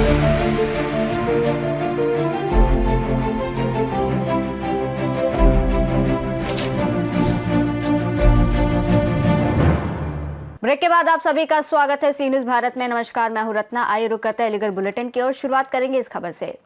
Break के बाद आप सभी का स्वागत है सी न्यूज भारत में। नमस्कार, मैं हूं रत्ना। आइए रुक करते हैं अलीगढ़ बुलेटिन की ओर। शुरुआत करेंगे इस खबर से।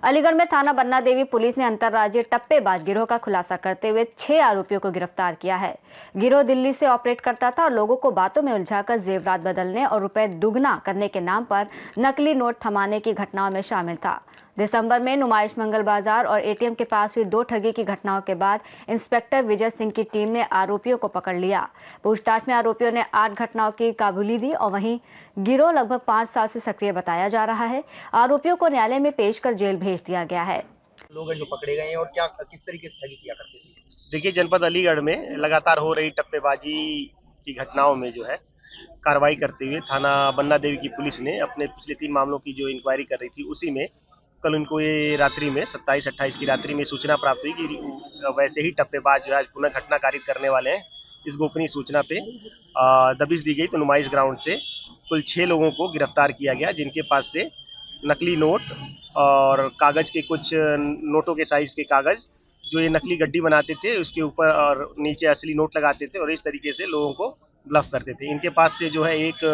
अलीगढ़ में थाना बन्ना देवी पुलिस ने अंतर्राज्यीय टप्पेबाज गिरोह का खुलासा करते हुए 6 आरोपियों को गिरफ्तार किया है। गिरोह दिल्ली से ऑपरेट करता था और लोगों को बातों में उलझाकर जेवरात बदलने और रुपए दुगना करने के नाम पर नकली नोट थमाने की घटनाओं में शामिल था। दिसंबर में नुमाइश मंगल बाजार और एटीएम के पास हुई 2 ठगी की घटनाओं के बाद इंस्पेक्टर विजय सिंह की टीम ने आरोपियों को पकड़ लिया। पूछताछ में आरोपियों ने 8 घटनाओं की काबुली दी और वहीं गिरोह लगभग 5 साल से सक्रिय बताया जा रहा है। आरोपियों को न्यायालय में पेश कर जेल भेज दिया गया है। लोग हैं जो पकड़े गए हैं और क्या किस तरीके से ठगी किया करते थे? देखिए, जनपद अलीगढ़ में लगातार हो रही टप्पेबाजी की घटनाओं में जो है कार्रवाई करते हुए थाना बन्ना देवी की पुलिस ने अपने पिछले 3 मामलों की जो इंक्वायरी कर रही थी उसी में कल उनको ये रात्रि में 27-28 की रात्रि में सूचना प्राप्त हुई कि वैसे ही टप्पेबाज जो है पुनः घटना कारित करने वाले हैं। इस गोपनीय सूचना पे दबिश दी गई तो नुमाइश ग्राउंड से कुल 6 लोगों को गिरफ्तार किया गया, जिनके पास से नकली नोट और कागज के कुछ नोटों के साइज के कागज जो ये नकली गड्डी बनाते थे उसके ऊपर और नीचे असली नोट लगाते थे और इस तरीके से लोगों को ब्लफ करते थे। इनके पास से जो है एक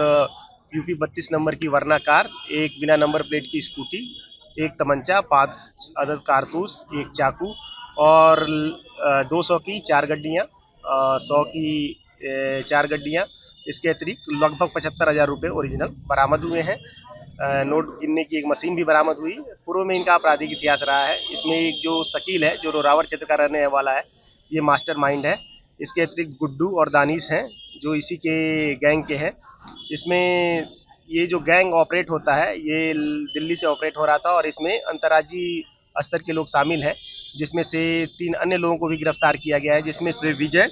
यूपी 32 नंबर की वर्ना कार, एक बिना नंबर प्लेट की स्कूटी, एक तमंचा, 5 अदद कारतूस, एक चाकू और 200 की 4 गड्डियाँ, 100 की 4 गड्डियाँ, इसके अतिरिक्त लगभग 75,000 रुपये ओरिजिनल बरामद हुए हैं। नोट गिनने की एक मशीन भी बरामद हुई। पूर्व में इनका आपराधिक इतिहास रहा है। इसमें एक जो शकील है जो रोरावर क्षेत्र का रहने वाला है, ये मास्टरमाइंड है। इसके अतिरिक्त गुड्डू और दानिश हैं जो इसी के गैंग के हैं। इसमें ये जो गैंग ऑपरेट होता है ये दिल्ली से ऑपरेट हो रहा था और इसमें अंतर्राज्यीय स्तर के लोग शामिल हैं, जिसमें से 3 अन्य लोगों को भी गिरफ्तार किया गया है, जिसमें से विजय,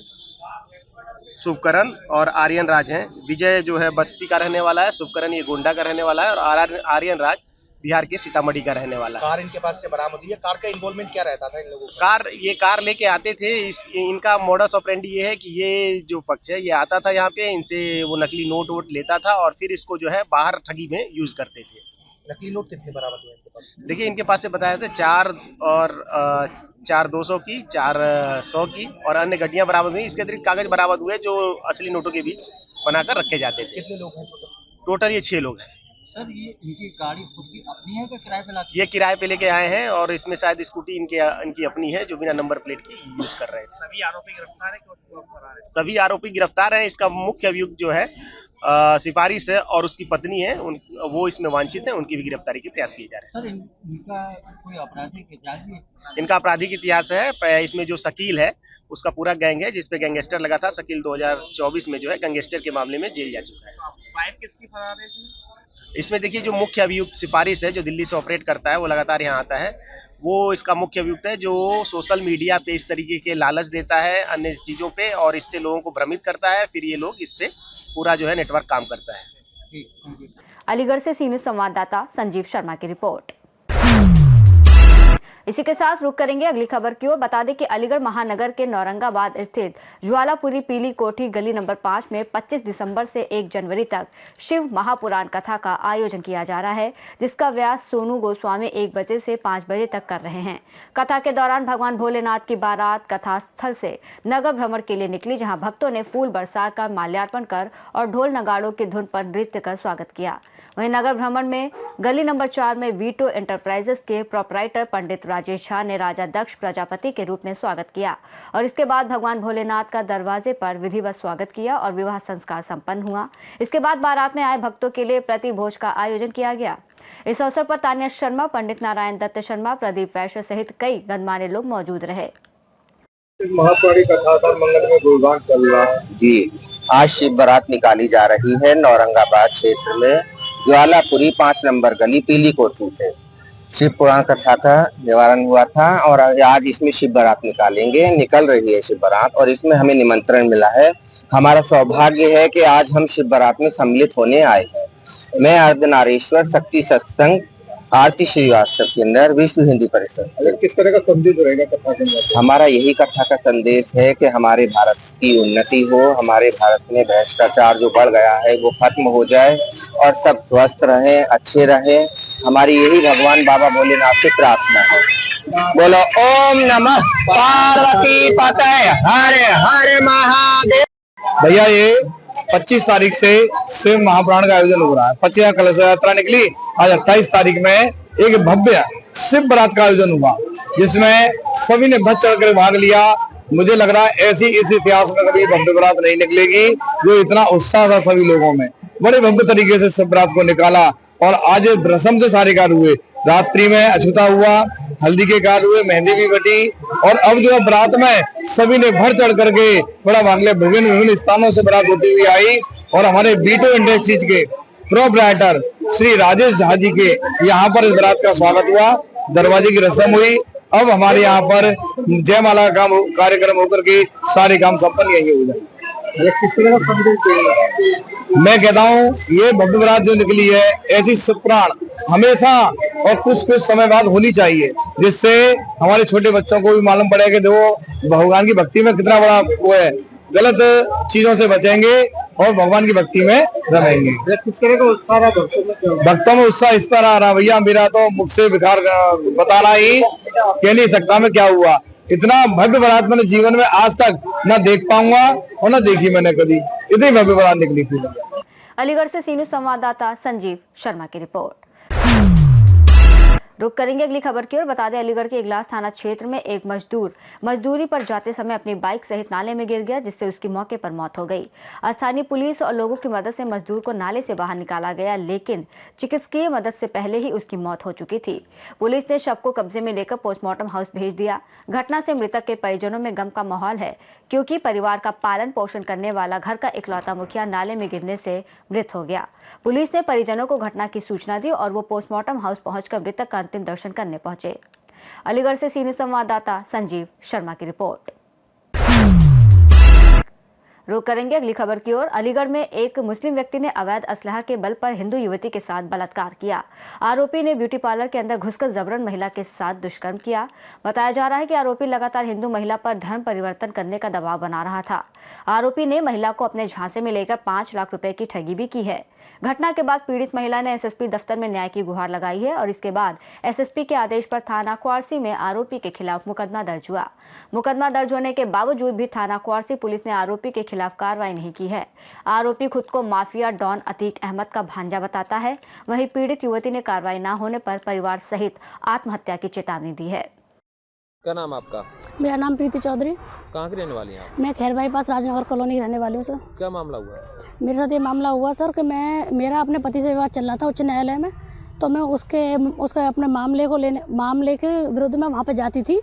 शुभकरण और आर्यन राज हैं। विजय जो है बस्ती का रहने वाला है, शुभकरण ये गोंडा का रहने वाला है और आर्यन राज बिहार के सीतामढ़ी का रहने वाला है। कार इनके पास से बरामद हुई है। कार का इन्वॉल्वमेंट क्या रहता था इन लोगों का? ये कार लेके आते थे। इनका मोडस ऑपरेंडी ये है कि ये जो पक्ष है ये आता था यहाँ पे, इनसे वो नकली नोट वोट लेता था और फिर इसको जो है बाहर ठगी में यूज करते थे। नकली नोट कितने बरामद हुए इनके पास? देखिए, इनके पास से बताया था 4 200 की, 4 100 की और अन्य गड्डियां बरामद हुई। इसके अतिरिक्त कागज बरामद हुए जो असली नोटों के बीच बनाकर रखे जाते थे। कितने लोग हैं टोटल ये 6 लोग हैं। सर, ये इनकी गाड़ी खुद की अपनी है कि किराए पे लाती है? ये किराए पे लेके आए हैं और इसमें शायद स्कूटी इनकी अपनी है जो बिना नंबर प्लेट की यूज कर रहे हैं। सभी आरोपी गिरफ्तार है? सभी आरोपी गिरफ्तार हैं। इसका मुख्य अभियुक्त जो है सिफारिश है और उसकी पत्नी है, वो इसमें वांछित है, उनकी भी गिरफ्तारी के प्रयास किए जा रहे हैं। सर, इनका कोई आपराधिक इतिहास भी है? इनका आपराधिक इतिहास है। इसमें जो शकील है उसका पूरा गैंग है जिसपे गैंगस्टर लगा था। शकील 2024 में जो है गैंगस्टर के मामले में जेल जा चुका है। वाइफ किसकी फरार है इसमें देखिए, जो मुख्य अभियुक्त सिफारिश है जो दिल्ली से ऑपरेट करता है वो लगातार यहाँ आता है, वो इसका मुख्य अभियुक्त है जो सोशल मीडिया पे इस तरीके के लालच देता है अन्य चीजों पे और इससे लोगों को भ्रमित करता है। फिर ये लोग इस पे पूरा जो है नेटवर्क काम करता है। अलीगढ़ से सी न्यूज संवाददाता संजीव शर्मा की रिपोर्ट। इसी के साथ रुक करेंगे अगली खबर की ओर। बता दें कि अलीगढ़ महानगर के नौरंगाबाद स्थित ज्वालापुरी पीली कोठी गली नंबर 5 में 25 दिसंबर से 1 जनवरी तक शिव महापुराण कथा का आयोजन किया जा रहा है, जिसका व्यास सोनू गोस्वामी 1 बजे से 5 बजे तक कर रहे हैं। कथा के दौरान भगवान भोलेनाथ की बारात कथा स्थल से नगर भ्रमण के लिए निकली, जहां भक्तों ने फूल बरसा कर माल्यार्पण कर और ढोल नगाड़ों की धुन पर नृत्य कर स्वागत किया। वहीं नगर भ्रमण में गली नंबर 4 में वीटो एंटरप्राइजेस के प्रोपराइटर पंडित राजेश झा ने राजा दक्ष प्रजापति के रूप में स्वागत किया और इसके बाद भगवान भोलेनाथ का दरवाजे पर विधिवत स्वागत किया और विवाह संस्कार संपन्न हुआ। इसके बाद बारात में आए भक्तों के लिए प्रति भोज का आयोजन किया गया। इस अवसर पर तान्या शर्मा, पंडित नारायण दत्त शर्मा, प्रदीप वैश्य सहित कई गणमान्य लोग मौजूद रहे। महापुराणी कथा का मंगल में गुणगान चल रहा है जी। आज शिव बारात निकाली जा रही है नौरंगाबाद क्षेत्र में ज्वालापुरी 5 नंबर गली पीली कोठी से। शिव पुराण कथा का निवारण हुआ था और आज इसमें शिव बारात निकल रही है शिव बारात और इसमें हमें निमंत्रण मिला है। हमारा सौभाग्य है कि आज हम शिव बारात में सम्मिलित होने आए हैं। मैं अर्धनारीश्वर शक्ति सत्संग आरती श्रीवास्तव के अंदर विश्व हिंदू परिषद। किस तरह का संदेश रहेगा कथा के अंदर? हमारा यही कथा का संदेश है कि हमारे भारत की उन्नति हो, हमारे भारत में भ्रष्टाचार जो बढ़ गया है वो खत्म हो जाए और सब स्वस्थ रहें, अच्छे रहें। हमारी यही भगवान बाबा भोलेनाथ से प्रार्थना है। बोलो ओम नमः पार्वती पतये हर हर महादेव। भैया ये 25 तारीख से शिव महापुराण का आयोजन हो रहा है। 25 कलश यात्रा निकली, आज 28 तारीख में एक भव्य शिव बारात का आयोजन हुआ, जिसमें सभी ने बढ़ चढ़ कर भाग लिया। मुझे लग रहा है ऐसी इस इतिहास में कभी भव्य बारात नहीं निकलेगी, जो इतना उत्साह था सभी लोगों में। बड़े भव्य तरीके से शिव बारात को निकाला और आज रस्म से सारे कार्य हुए। रात्रि में अछूता हुआ, हल्दी के कार्य हुए, मेहंदी भी बटी और अब जो है बारात में सभी ने बढ़ चढ़ करके बड़ा भाग लिया। विभिन्न स्थानों से बारात होती हुई आई और हमारे बीटो इंडस्ट्रीज के प्रोप्राइटर श्री राजेश झा जी के यहाँ पर इस बारात का स्वागत हुआ, दरवाजे की रस्म हुई। अब हमारे यहाँ पर जयमाला का कार्यक्रम होकर के सारे काम संपन्न यही हो जाए। किस तरह का संदेश मैं कहता हूँ, ये भव्य बारात जो निकली है, ऐसी सुप्राण हमेशा और कुछ समय बाद होनी चाहिए, जिससे हमारे छोटे बच्चों को भी मालूम पड़े कि देखो भगवान की भक्ति में कितना बड़ा वो है। गलत चीजों से बचेंगे और भगवान की भक्ति में रहेंगे। किस तरह का उत्साह भक्तों में उत्साह इस तरह आ रहा भैया, मेरा तो मुख से विकार बताना ही कह नहीं सकता मैं क्या हुआ। इतना भव्य बारात मैंने जीवन में आज तक न देख पाऊंगा और न देखी मैंने कभी। इतनी भव्य बारात निकली थी। अलीगढ़ से सीनू संवाददाता संजीव शर्मा की रिपोर्ट। रुक करेंगे अगली खबर की ओर। बता दें, अलीगढ़ के इगलास थाना क्षेत्र में एक मजदूर मजदूरी पर जाते समय अपनी बाइक सहित नाले में गिर गया, जिससे उसकी मौके पर मौत हो गई। स्थानीय पुलिस और लोगों की मदद से मजदूर को नाले से बाहर निकाला गया, लेकिन चिकित्सकीय मदद से पहले ही उसकी मौत हो चुकी थी। पुलिस ने शव को कब्जे में लेकर पोस्टमार्टम हाउस भेज दिया। घटना से मृतक के परिजनों में गम का माहौल है, क्योंकि परिवार का पालन पोषण करने वाला घर का इकलौता मुखिया नाले में गिरने से मृत हो गया। पुलिस ने परिजनों को घटना की सूचना दी और वो पोस्टमार्टम हाउस पहुंचकर मृतक का अंतिम दर्शन करने पहुंचे। अलीगढ़ से सीनियर संवाददाता संजीव शर्मा की रिपोर्ट। रुक करेंगे अगली खबर की ओर। अलीगढ़ में एक मुस्लिम व्यक्ति ने अवैध असलहा के बल पर हिंदू युवती के साथ बलात्कार किया। आरोपी ने ब्यूटी पार्लर के अंदर घुसकर जबरन महिला के साथ दुष्कर्म किया। बताया जा रहा है कि आरोपी लगातार हिंदू महिला पर धर्म परिवर्तन करने का दबाव बना रहा था। आरोपी ने महिला को अपने झांसे में लेकर 5 लाख रुपए की ठगी भी की है। घटना के बाद पीड़ित महिला ने एसएसपी दफ्तर में न्याय की गुहार लगाई है और इसके बाद एसएसपी के आदेश पर थाना क्वारसी में आरोपी के खिलाफ मुकदमा दर्ज हुआ। मुकदमा दर्ज होने के बावजूद भी थाना क्वारसी पुलिस ने आरोपी के खिलाफ कार्रवाई नहीं की है। आरोपी खुद को माफिया डॉन अतीक अहमद का भांजा बताता है। वहीं पीड़ित युवती ने कार्रवाई न होने पर परिवार सहित आत्महत्या की चेतावनी दी है। क्या नाम आपका? मेरा नाम प्रीति चौधरी। कहाँ की रहने वाली हैं आप? मैं खैरबाई पास राजनगर कॉलोनी रहने वाली हूँ सर। क्या मामला हुआ है? मेरे साथ ये मामला हुआ सर कि मेरा अपने पति से विवाद चल रहा था उच्च न्यायालय में। तो मैं उसके अपने मामले के विरुद्ध में वहाँ पे जाती थी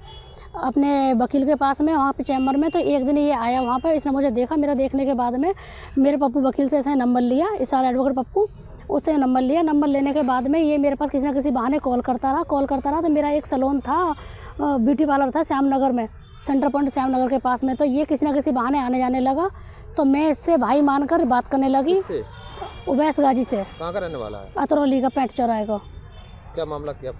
अपने वकील के पास में, वहाँ पे चैम्बर में। तो एक दिन ये आया वहाँ पर, इसने मुझे देखा। मेरा देखने के बाद में मेरे पप्पू वकील से ऐसे नंबर लिया, इसार एडवोकेट पप्पू, उससे नंबर लिया। नंबर लेने के बाद में ये मेरे पास किसी न किसी बहाने कॉल करता रहा। तो मेरा एक सैलून था, ब्यूटी पार्लर था श्यामनगर में, सेंटर पॉइंट श्यामनगर के पास में। तो ये किसी न किसी बहाने आने जाने लगा। तो मैं इससे भाई मानकर बात करने लगी। वैस गाजी से। कहाँ का रहने वाला है? अतरौली का, पैंट चौराहे का। क्या मामला किया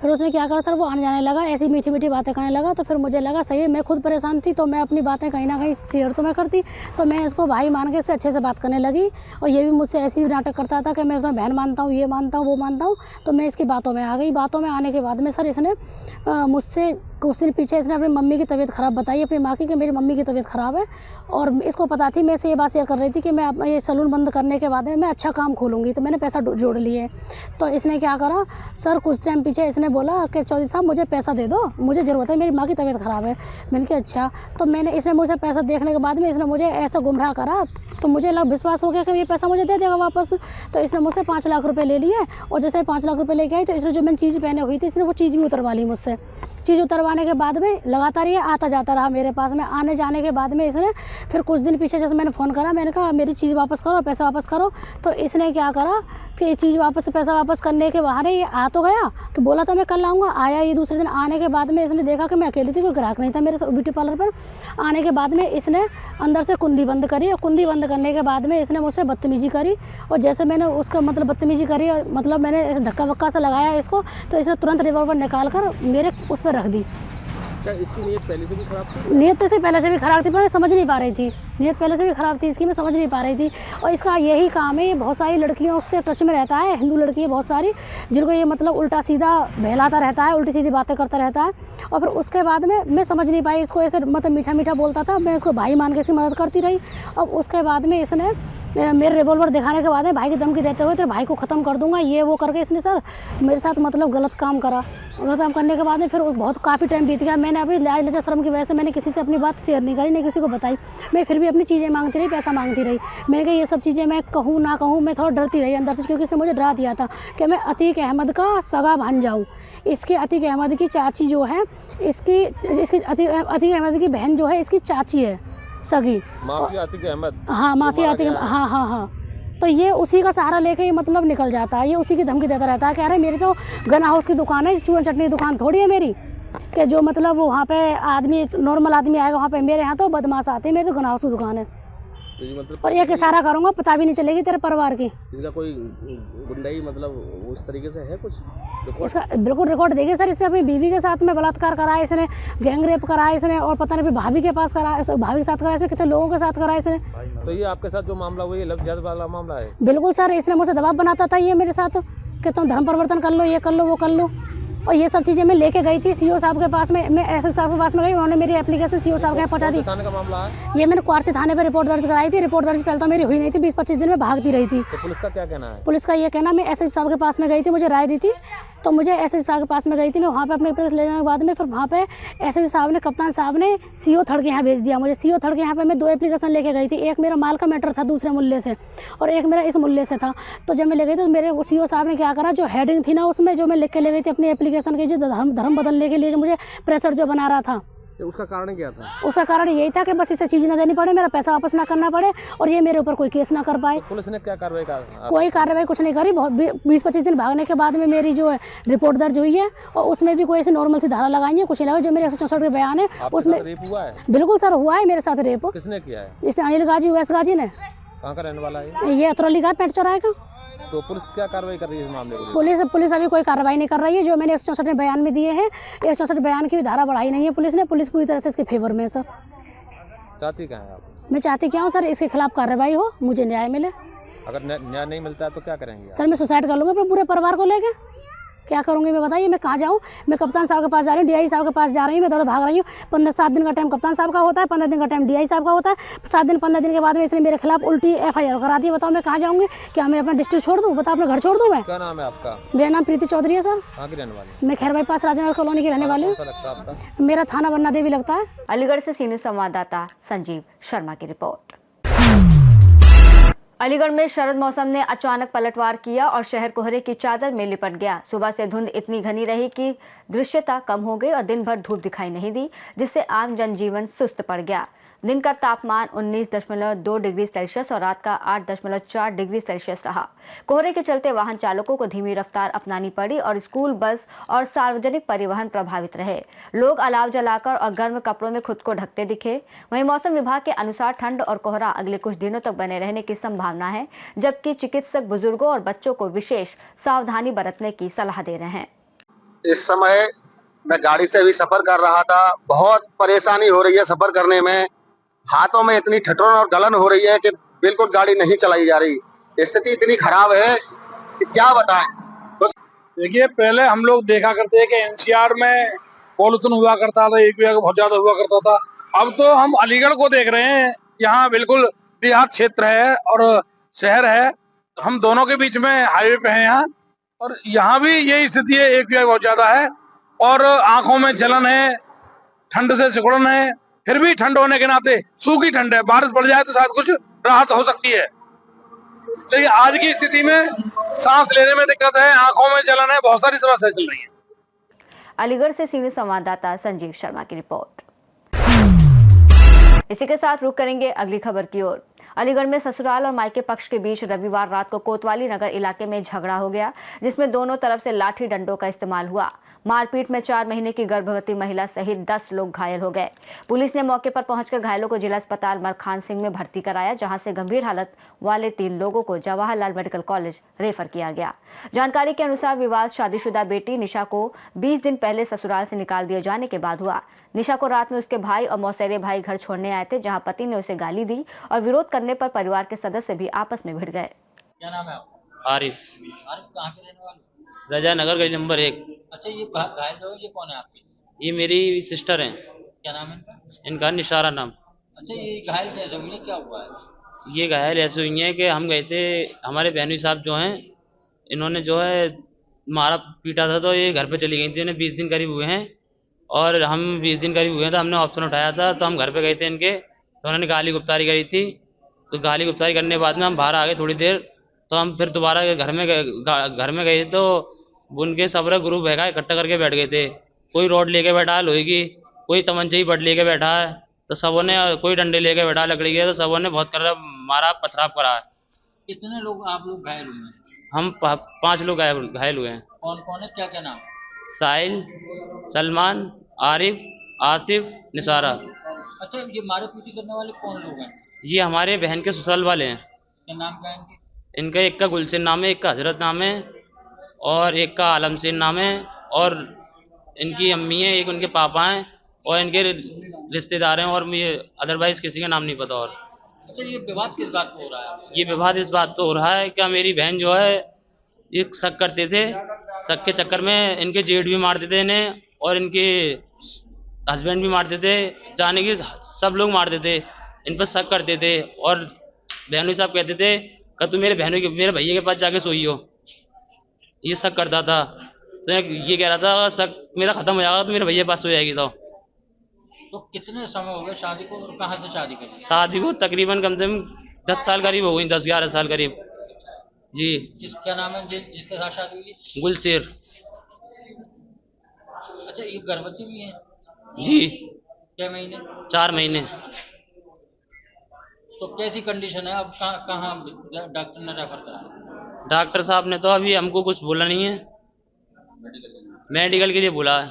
फिर उसने क्या करा सर, वो आने जाने लगा, ऐसी मीठी मीठी बातें करने लगा। तो फिर मुझे लगा सही है, मैं खुद परेशान थी तो मैं अपनी बातें कहीं ना कहीं शेयर तो मैं करती। तो मैं इसको भाई मान के इससे अच्छे से बात करने लगी और ये भी मुझसे ऐसी नाटक करता था कि मैं अपना बहन मानता हूँ, ये मानता हूँ, वो मानता हूँ। तो मैं इसकी बातों में आ गई। बातों में आने के बाद में सर इसने मुझसे कुछ दिन पीछे इसने अपनी मम्मी की तबीयत ख़राब बताई, अपनी माँ की, कि मेरी मम्मी की तबीयत ख़राब है। और इसको पता थी, मैं से ये बात शेयर कर रही थी कि मैं ये सैलून बंद करने के बाद में मैं अच्छा काम खोलूँगी। तो मैंने पैसा जोड़ लिए। तो इसने क्या करा सर, कुछ टाइम पीछे इसने बोला कि चौधरी साहब मुझे पैसा दे दो, मुझे ज़रूरत है, मेरी माँ की तबीयत ख़राब है। मैंने कहा अच्छा। तो इसने मुझे पैसा देखने के बाद में इसने मुझे ऐसा गुमराह करा। तो मुझे विश्वास हो गया कि ये पैसा मुझे दे देगा वापस। तो इसने मुझसे 5 लाख रुपए ले लिए और जैसे 5 लाख रुपए लेके आई तो इसने जो मैंने चीज़ पहने हुई थी इसने वो चीज़ भी उतरवा ली मुझसे। चीज़ उतरवाने के बाद में लगातार ये आता जाता रहा मेरे पास में। आने जाने के बाद में इसने फिर कुछ दिन पीछे जैसे मैंने फ़ोन करा, मैंने कहा मेरी चीज़ वापस करो, पैसा वापस करो। तो इसने क्या करा कि चीज़ वापस, पैसा वापस करने के बहाने ये आ तो गया कि बोला था मैं कल आऊँगा। आया ये दूसरे दिन। आने के बाद में इसने देखा कि मैं अकेली थी, कोई ग्राहक नहीं था मेरे ब्यूटी पार्लर पर। आने के बाद में इसने अंदर से कुंडी बंद करी और कुंडी बंद करने के बाद में इसने मुझसे बदतमीजी करी। और जैसे मैंने उसका बदतमीजी करी और मैंने ऐसे धक्का वक्का से लगाया इसको, तो इसने तुरंत रिवॉल्वर निकाल कर मेरे उस पर रख दी। क्या इसकी नीयत पहले से भी खराब थी? नीयत तो इससे पहले से भी खराब थी, पर मैं समझ नहीं पा रही थी। नीयत पहले से भी खराब थी इसकी, मैं समझ नहीं पा रही थी। और इसका यही काम है, ये बहुत सारी लड़कियों से टच में रहता है, हिंदू लड़की है बहुत सारी, जिनको ये मतलब उल्टा सीधा बहलाता रहता है, उल्टी सीधी बातें करता रहता है। और फिर उसके बाद में मैं समझ नहीं पाई, इसको ऐसे मतलब मीठा मीठा बोलता था, मैं उसको भाई मान के इसकी मदद करती रही। और उसके बाद में इसने मेरे रिवॉल्वर दिखाने के बाद में भाई की धमकी देते हुए तेरे भाई को ख़त्म कर दूंगा, ये वो करके इसने सर मेरे साथ मतलब गलत काम करा। गलत काम करने के बाद में फिर बहुत काफ़ी टाइम बीत गया। मैंने अपनी लाज लज्जा शर्म की वजह से मैंने किसी से अपनी बात शेयर नहीं करी, नहीं किसी को बताई। मैं फिर भी अपनी चीज़ें मांगती रही, पैसा मांगती रही। मैंने कहा ये सब चीज़ें मैं कहूँ ना कहूँ, मैं थोड़ा डरती रही अंदर से, क्योंकि इसने मुझे डरा दिया था कि मैं अतीक अहमद का सगा भान जाऊँ। इसके अतीक अहमद की चाची जो है, इसकी अतीक अहमद की बहन जो है इसकी चाची है सगी, माफिया अतीक अहमद। हाँ माफिया अतीक, हाँ। तो ये उसी का सहारा लेके ही मतलब निकल जाता है, ये उसी की धमकी देता रहता है। कह रहे मेरी तो गन हाउस की दुकान है, चूरन चटनी की दुकान थोड़ी है मेरी, कि जो मतलब वहाँ पे आदमी नॉर्मल आदमी आएगा वहाँ पे, मेरे यहाँ तो बदमाश आते हैं, मेरी तो गन हाउस की दुकान है। तो ये मतलब और एक इशारा करूँगा पता भी नहीं चलेगी तेरे परिवार की। इसका कोई गुंडाई मतलब उस तरीके से है कुछ रिकॉर्ड? इसका बिल्कुल रिकॉर्ड देंगे सर। इसने अपनी बीवी के साथ में बलात्कार करा है, इसने गैंग रेप करा है इसने, और पता नहीं भाभी के पास करा, भाभी के साथ करा, इसने कितने लोगों के साथ करा इसने। तो ये आपके साथ जो मामला हुआ ये लव जिहाद वाला मामला है? बिल्कुल सर, इसने मुझसे दबाव बनाता था ये मेरे साथ कि तुम धर्म परिवर्तन कर लो, ये कर लो, वो कर लो। और ये सब चीज़ें मैं लेके गई थी सीओ साहब के पास में, मैं एसएस साहब के पास में गई, उन्होंने मेरी एप्लीकेशन सीओ साहब के यहाँ पहुँचा दी। थाने का मामला है ये मैंने क्वारसी थाने पे रिपोर्ट दर्ज कराई थी। रिपोर्ट दर्ज पहले तो मेरी हुई नहीं थी, 20-25 दिन में भागती रही थी। तो पुलिस का क्या कहना है? पुलिस का ये कहना, मैं एसएस साहब के पास में गई थी, मुझे राय दी थी, तो मुझे एसएस साहब के पास में गई थी मैं, वहाँ पे अपने प्रेस ले जाने के बाद में फिर वहाँ पे एसएस साहब ने, कप्तान साहब ने सीओ थर्ड के यहाँ भेज दिया मुझे। सीओ थर्ड के यहाँ पे मैं 2 एप्लीकेशन लेके गई थी, एक मेरा माल का मैटर था दूसरे मूल्य से, और एक मेरा इस मूल्य से था। तो जब मैं ले गई तो मेरे सीओ साहब ने क्या करा, जो हेडिंग थी ना उसमें जो मैं लिख के ले गई थी अपनी एप्लीकेशन की, जो धर्म बदलने के लिए जो मुझे प्रेशर जो बना रहा था, तो उसका कारण क्या था? उसका कारण यही था कि बस इसे चीज़ ना देनी पड़े, मेरा पैसा वापस ना करना पड़े, और ये मेरे ऊपर कोई केस ना कर पाए। तो पुलिस ने क्या कार्रवाई करा? कोई कार्रवाई कुछ नहीं करी। बहुत 20-25 दिन भागने के बाद में मेरी जो है रिपोर्ट दर्ज हुई है, और उसमें भी कोई ऐसी नॉर्मल सी धारा लगाई है, कुछ नहीं लगा। जो मेरे 164 के बयान है उसमें रेप हुआ है? बिल्कुल सर हुआ है मेरे साथ रेप। किसने किया है? इसने अनिल गाजी, वैस गाजी ने। कहाँ का रहने वाला है ये अतरौली का पेट चौराहे का। तो पुलिस क्या कार्रवाई कर रही है इस मामले को? पुलिस अभी कोई कार्रवाई नहीं कर रही है। जो मैंने 164 बयान में दिए हैं, 164 बयान की धारा बढ़ाई नहीं है पुलिस ने। पुलिस पूरी तरह से इसके फेवर में है सर। चाहती क्या है आप? मैं चाहती क्या हूँ सर, इसके खिलाफ कार्रवाई हो, मुझे न्याय मिले। अगर न्याय नहीं मिलता है तो क्या करेंगे सर? मैं सुसाइड कर लूँगा अपने पूरे परिवार को लेकर। क्या करूँगी मैं बताइए? मैं कहाँ जाऊँ? मैं कप्तान साहब के पास जा रही हूँ, डीआई साहब के पास जा रही हूँ, मैं दौड़ भाग रही हूँ। 15-7 दिन का टाइम कप्तान साहब का होता है, 15 दिन का टाइम डीआई साहब का होता है। 7-15 दिन के बाद में इसने मेरे खिलाफ उल्टी एफआईआर करा दी। बताओ मैं कहाँ जाऊँगी? क्या मैं अपना डिस्ट्रिक्ट छोड़ दूँ? बताओ अपना घर छोड़ दूँ मैं? क्या नाम है आपका? मेरा नाम प्रीति चौधरी है सर। कहाँ की रहने वाली? मैं खैर बाईपास राजनगर कॉलोनी की रहने वाली हूँ। मेरा थाना बन्ना देवी लगता है। अलीगढ़ से सीनियर संवाददाता संजीव शर्मा की रिपोर्ट। अलीगढ़ में शरद मौसम ने अचानक पलटवार किया और शहर कोहरे की चादर में लिपट गया। सुबह से धुंध इतनी घनी रही कि दृश्यता कम हो गई और दिन भर धूप दिखाई नहीं दी, जिससे आम जनजीवन सुस्त पड़ गया। दिन का तापमान 19.2 डिग्री सेल्सियस और रात का 8.4 डिग्री सेल्सियस रहा। कोहरे के चलते वाहन चालकों को धीमी रफ्तार अपनानी पड़ी और स्कूल, बस और सार्वजनिक परिवहन प्रभावित रहे। लोग अलाव जलाकर और गर्म कपड़ों में खुद को ढकते दिखे। वहीं मौसम विभाग के अनुसार ठंड और कोहरा अगले कुछ दिनों तक बने रहने की संभावना है, जबकि चिकित्सक बुजुर्गों और बच्चों को विशेष सावधानी बरतने की सलाह दे रहे हैं। इस समय मैं गाड़ी से भी सफर कर रहा था, बहुत परेशानी हो रही है सफर करने में। हाथों में इतनी ठठोर और गलन हो रही है कि बिल्कुल गाड़ी नहीं चलाई जा रही। स्थिति इतनी खराब है कि क्या बताएं। देखिए, पहले हम लोग देखा करते हैं कि एनसीआर में पॉल्यूशन हुआ करता था, एक बहुत ज्यादा हुआ करता था। अब तो हम अलीगढ़ को देख रहे हैं, यहाँ बिल्कुल देहात क्षेत्र है और शहर है, हम दोनों के बीच में हाईवे पे हैं यहाँ, और यहाँ भी यही स्थिति है। एक बहुत ज्यादा है और आंखों में जलन है, ठंड से सिकुड़न है। फिर भी ठंड होने के नाते सूखी ठंड है, बारिश पड़ जाए तो शायद कुछ राहत हो सकती है, लेकिन आज की स्थिति में सांस लेने में दिक्कत है, आंखों में जलन है, बहुत सारी समस्याएं चल रही हैं। अलीगढ़ से सीनियर संवाददाता संजीव शर्मा की रिपोर्ट। इसी के साथ रुक करेंगे अगली खबर की ओर। अलीगढ़ में ससुराल और मायके पक्ष के बीच रविवार रात को कोतवाली नगर इलाके में झगड़ा हो गया, जिसमें दोनों तरफ से लाठी डंडों का इस्तेमाल हुआ। मारपीट में 4 महीने की गर्भवती महिला सहित 10 लोग घायल हो गए। पुलिस ने मौके पर पहुंचकर घायलों को जिला अस्पताल मरखान सिंह में भर्ती कराया, जहां से गंभीर हालत वाले 3 लोगों को जवाहरलाल मेडिकल कॉलेज रेफर किया गया। जानकारी के अनुसार विवाद शादीशुदा बेटी निशा को 20 दिन पहले ससुराल से निकाल दिए जाने के बाद हुआ। निशा को रात में उसके भाई और मौसेरे भाई घर छोड़ने आए थे, जहां पति ने उसे गाली दी और विरोध करने पर परिवार के सदस्य भी आपस में भिड़ गए। क्या नाम है आपका? आरिफ, आरिफ कहाँ के रहने वाले? रजा नगर गली नंबर 1। अच्छा, ये घायल जो है ये कौन है आपके? ये मेरी सिस्टर हैं। क्या नाम है इनका? इनका निशारा नाम। अच्छा, ये घायल कैसे हुई है, क्या हुआ है? ये घायल ऐसे हुई हैं कि हम गए थे, हमारे बहनोई साहब जो हैं इन्होंने जो है मारा पीटा था, तो ये घर पे चली गई थी। इन्हें 20 दिन करीब हुए हैं और हम 20 दिन करीब हुए हैं, तो हमने ऑप्शन उठाया था, तो हम घर पे गए थे इनके, तो उन्होंने गाली गुप्तारी करी थी। तो गाली गुप्तारी करने के बाद में हम बाहर आ गए थोड़ी देर, तो हम फिर दोबारा घर में गए तो उनके सबरे ग्रुप है इकट्ठा करके बैठ गए थे। कोई रोड लेके बैठा है लोहे की, कोई तमंचे ही बट लेके बैठा है, तो सबों ने कोई डंडे लेके बैठा लकड़ी के, तो सबों ने बहुत कर मारा पथराव करा है। कितने लोग आप लोग घायल हुए हैं? हम 5 लोग घायल हुए हैं। कौन कौन है, क्या क्या नाम? साहिल, सलमान, आरिफ, आसिफ, निसारा। अच्छा, ये मारे पीटी करने वाले कौन लोग हैं? ये हमारे बहन के ससुराल वाले हैं। क्या नाम क्या है इनके? इनका एक का गुलशन नाम है, एक का हजरत नाम है और एक का आलम सेन नाम है, और इनकी अम्मी है, एक उनके पापा हैं और इनके रिश्तेदार हैं, और मुझे अदरवाइज किसी का नाम नहीं पता। और अच्छा, ये विवाद किस बात पे हो रहा है? ये विवाद इस बात पे हो रहा है क्या मेरी बहन जो है ये शक करते थे, शक के चक्कर में इनके जेठ भी मारते थे इन्हें और इनके हस्बैंड भी मारते थे, जाने की सब लोग मारते थे, इन पर शक करते थे। और बहनोई साहब कहते थे कि तू मेरे भैया के पास जाके सोई हो, ये शक करता था। तो ये कह रहा था शक मेरा खत्म हो जाएगा तो मेरे भैया के पास सो जाएगी। तो कितने समय हो गए शादी को और कहाँ से शादी करी? शादी को तकरीबन कम से कम 10 साल करीब हो गई, 10-11 साल करीब जी। क्या नाम है जिसके साथ शादी हुई? गुलशेर। अच्छा, ये गर्भवती भी है? जी। क्या महीने? 4 महीने। तो कैसी कंडीशन है अब? कहाँ डॉक्टर ने रेफर करा? डॉक्टर साहब ने तो अभी हमको कुछ बोला नहीं है, मेडिकल के लिए बोला है।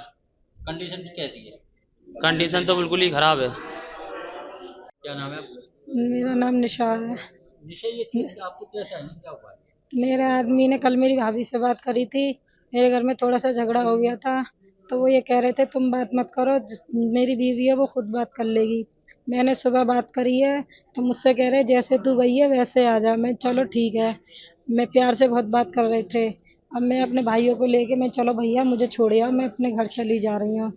कंडीशन कैसी है? कंडीशन तो बिल्कुल ही खराब है। क्या नाम है? मेरा नाम निशा है। निशा, ये आपको कैसा है, क्या हुआ है? मेरे आदमी ने कल मेरी भाभी से बात करी थी, मेरे घर में थोड़ा सा झगड़ा हो गया था, तो वो ये कह रहे थे तुम बात मत करो, मेरी बीवी है वो खुद बात कर लेगी। मैंने सुबह बात करी है तो मुझसे कह रहे जैसे तू गई है वैसे आ जा। मैं चलो ठीक है, मैं प्यार से बहुत बात कर रहे थे। अब मैं अपने भाइयों को लेके मैं चलो भैया मुझे छोड़िए, मैं अपने घर चली जा रही हूँ।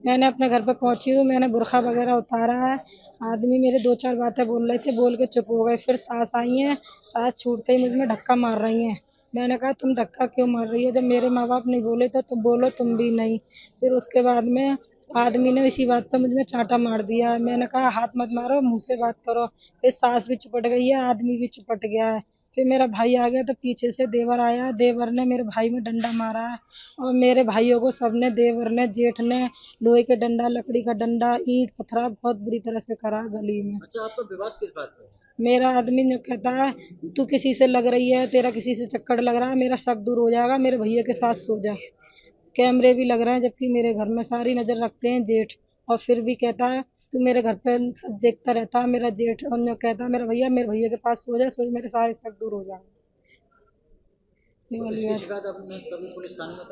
मैंने अपने घर पर पहुंची हूँ, मैंने बुरखा वगैरह उतारा है। आदमी मेरे 2-4 बातें बोल रहे थे, बोल के चुप हो गए। फिर सास आई हैं, सास छूटते ही मुझ में धक्का मार रही हैं। मैंने कहा तुम धक्का क्यों मार रही हो, जब मेरे माँ बाप नहीं बोले तो तुम बोलो तुम भी नहीं। फिर उसके बाद में आदमी ने इसी बात पर मुझ में चांटा मार दिया। मैंने कहा हाथ मत मारो, मुँह से बात करो। फिर सास भी चिपट गई है, आदमी भी चिपट गया है। फिर मेरा भाई आ गया तो पीछे से देवर आया, देवर ने मेरे भाई में डंडा मारा है और मेरे भाइयों को सबने, देवर ने, जेठ ने, लोहे के डंडा, लकड़ी का डंडा, ईंट पत्थर बहुत बुरी तरह से करा गली में। अच्छा, आपका विवाद किस बात पे? मेरा आदमी जो कहता है तू किसी से लग रही है, तेरा किसी से चक्कर लग रहा है, मेरा शक दूर हो जाएगा, मेरे भैया के साथ सो जा। कैमरे भी लग रहे हैं, जबकि मेरे घर में सारी नजर रखते हैं जेठ, और फिर भी कहता है तू मेरे घर पे सब देखता रहता है मेरा जेठ। और जो कहता है मेरे भैया के पास सो जा, सो मेरे सारे शक दूर हो जाए।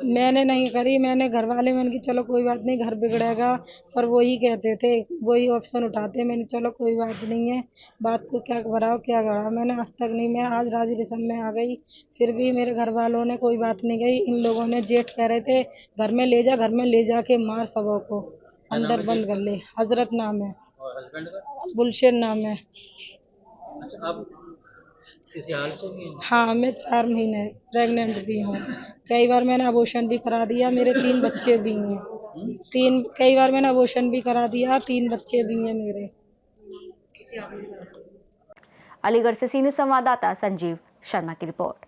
मैंने नहीं करी, मैंने घर वाले मैंने कि चलो कोई बात नहीं, घर बिगड़ेगा, पर वही कहते थे, वही ऑप्शन उठाते। मैंने चलो कोई बात नहीं है, बात को क्या बढ़ाओ क्या बढ़ाओ, मैंने आज तक नहीं। मैं आज राजी रस्म में आ गई, फिर भी मेरे घर वालों ने कोई बात नहीं कही। इन लोगों ने, जेठ कह रहे थे घर में ले जा, घर में ले जाके मार सबों को, अंदर बंद कर ले। हजरत नाम है, गुलशन नाम है। अच्छा, आप किसी हाल से भी हैं? हाँ, मैं 4 महीने प्रेग्नेंट भी हूँ। कई बार मैंने अबॉर्शन भी करा दिया, मेरे 3 बच्चे भी हैं। कई बार मैंने अबॉर्शन भी करा दिया, 3 बच्चे भी हैं मेरे। अलीगढ़ से सीनियर संवाददाता संजीव शर्मा की रिपोर्ट।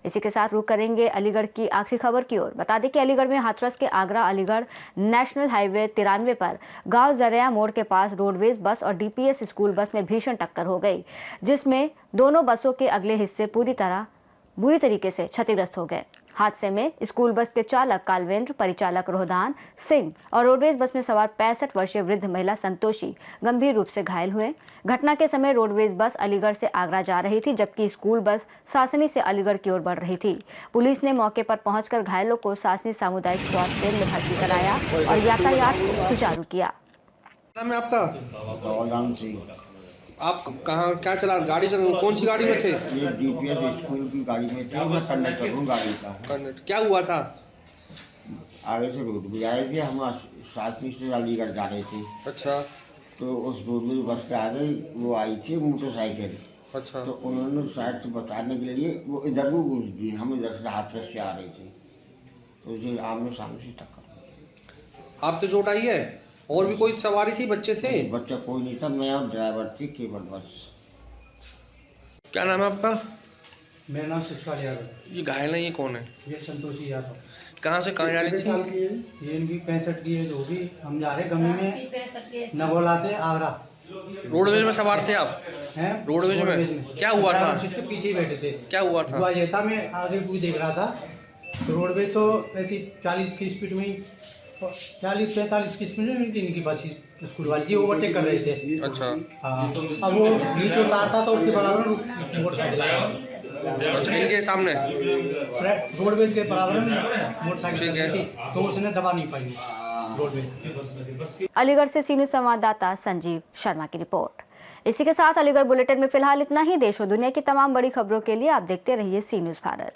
इसी के साथ रुख करेंगे अलीगढ़ की आखिरी खबर की ओर। बता दें कि अलीगढ़ में हाथरस के आगरा अलीगढ़ नेशनल हाईवे 93 पर गांव जरिया मोड़ के पास रोडवेज बस और डीपीएस स्कूल बस में भीषण टक्कर हो गई, जिसमें दोनों बसों के अगले हिस्से बुरी तरीके से क्षतिग्रस्त हो गए। हादसे में स्कूल बस के चालक कालवेंद्र, परिचालक रोहदान सिंह और रोडवेज बस में सवार 65 वर्षीय वृद्ध महिला संतोषी गंभीर रूप से घायल हुए। घटना के समय रोडवेज बस अलीगढ़ से आगरा जा रही थी, जबकि स्कूल बस सासनी से अलीगढ़ की ओर बढ़ रही थी। पुलिस ने मौके पर पहुंचकर घायलों को सासनी सामुदायिक स्वास्थ्य केंद्र में भर्ती कराया और यातायात को सुचारू किया। नाम है आपका? आप कहाँ क्या चला गाड़ी चला? कौन सी गाड़ी में थे? ये डीपीएस स्कूल की गाड़ी में थे। मैं कंडक्टर हूँ गाड़ी का। कंडक्टर। क्या हुआ था? आगे से रोड भी आए थे, हम सासनी से अलीगढ़ जा रहे थे। अच्छा। तो उस रोड में बस के आगे वो आई थी मोटरसाइकिल। अच्छा। तो उन्होंने साइड से बचाने के लिए वो इधर को घुस दी, हम इधर से हाथ से आ रहे थे, तो उसे आमने सामने से टक्कर। आपकी चोट आई है? और भी कोई सवारी थी? बच्चे थे? बच्चा कोई नहीं था, मैं और ड्राइवर थी केवल बस। क्या नाम है आपका? मेरा नाम शिवपाल यादव। ये घायल है, ये कौन है? ये संतोषी यादव। कहाँ से कहाँ जा रही थी? ये इनकी 65 की एज होगी। हम जा रहे गमी में नगोला से आगरा। रोडवेज में सवार थे आप? हैं? रोडवेज में। क्या हुआ था? सीट के पीछे ही बैठे थे। क्या हुआ था? हुआ ये था, मैं आगे कोई देख रहा था, तो रोडवेज तो ऐसी 40 की स्पीड में, 40-45 की स्पीड में इनकी बस स्कूल वाली जी ओवरटेक कर रहे थे। अच्छा। हाँ, अब वो बीच उतार था तो उसके बराबर मोटरसाइकिल आया। अच्छा, इनके सामने रोडवेज के बराबर मोटरसाइकिल थी, तो उसने दबा नहीं पाई रोडवेज। अलीगढ़ से सी न्यूज़ संवाददाता संजीव शर्मा की रिपोर्ट। इसी के साथ अलीगढ़ बुलेटिन में फिलहाल इतना ही। देश और दुनिया की तमाम बड़ी खबरों के लिए आप देखते रहिए सी न्यूज़ भारत।